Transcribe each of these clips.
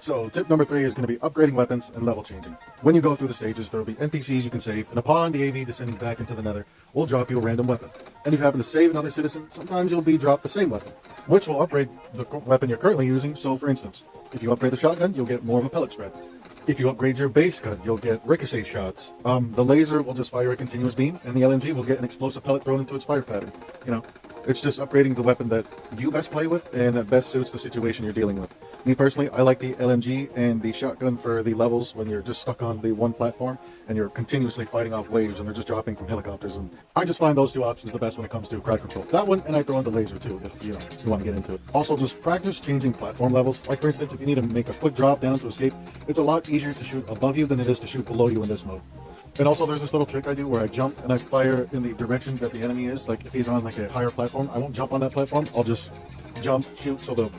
So tip number 3 is going to be upgrading weapons and level changing. When you go through the stages, there will be NPCs you can save, and upon the AV descending back into the nether, will drop you a random weapon. And if you happen to save another citizen, sometimes you'll be dropped the same weapon, which will upgrade the weapon you're currently using. So for instance, if you upgrade the shotgun, you'll get more of a pellet spread. If you upgrade your base gun, you'll get ricochet shots. The laser will just fire a continuous beam, and the LMG will get an explosive pellet thrown into its fire pattern. You know, it's just upgrading the weapon that you best play with and that best suits the situation you're dealing with. Me personally, I like the LMG and the shotgun for the levels when you're just stuck on the one platform and you're continuously fighting off waves and they're just dropping from helicopters. And I just find those two options the best when it comes to crowd control. That one, and I throw in the laser too, if you want to get into it. Also, just practice changing platform levels. Like for instance, if you need to make a quick drop down to escape, it's a lot easier to shoot above you than it is to shoot below you in this mode. And also there's this little trick I do where I jump and I fire in the direction that the enemy is. Like if he's on like a higher platform, I won't jump on that platform. I'll just jump, shoot, so the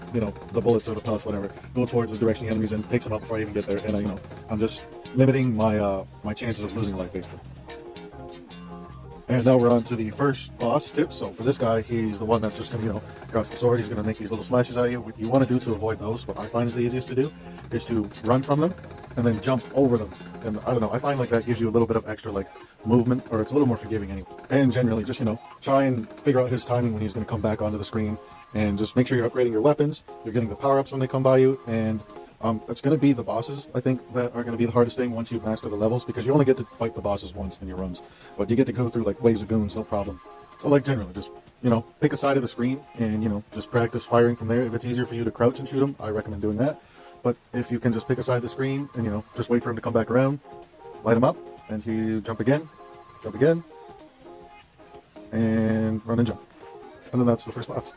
bullets or the pellets, whatever, go towards the direction the enemy's in, takes them out before I even get there, and I'm just limiting my my chances of losing life basically. And now we're on to the first boss tip. So for this guy, he's the one that's just gonna, across the sword, he's gonna make these little slashes at you. What you want to do to avoid those, what I find is the easiest to do, is to run from them and then jump over them. And I don't know, I find like that gives you a little bit of extra like movement, or it's a little more forgiving anyway. And generally just, try and figure out his timing when he's gonna come back onto the screen, and just make sure you're upgrading your weapons, you're getting the power-ups when they come by you, and it's going to be the bosses, I think, that are going to be the hardest thing once you master the levels, because you only get to fight the bosses once in your runs, but you get to go through like waves of goons, no problem. So like generally, just, pick a side of the screen and, just practice firing from there. If it's easier for you to crouch and shoot them, I recommend doing that. But if you can just pick a side of the screen and, just wait for him to come back around, light him up, and he jump again, and run and jump. And then that's the first boss.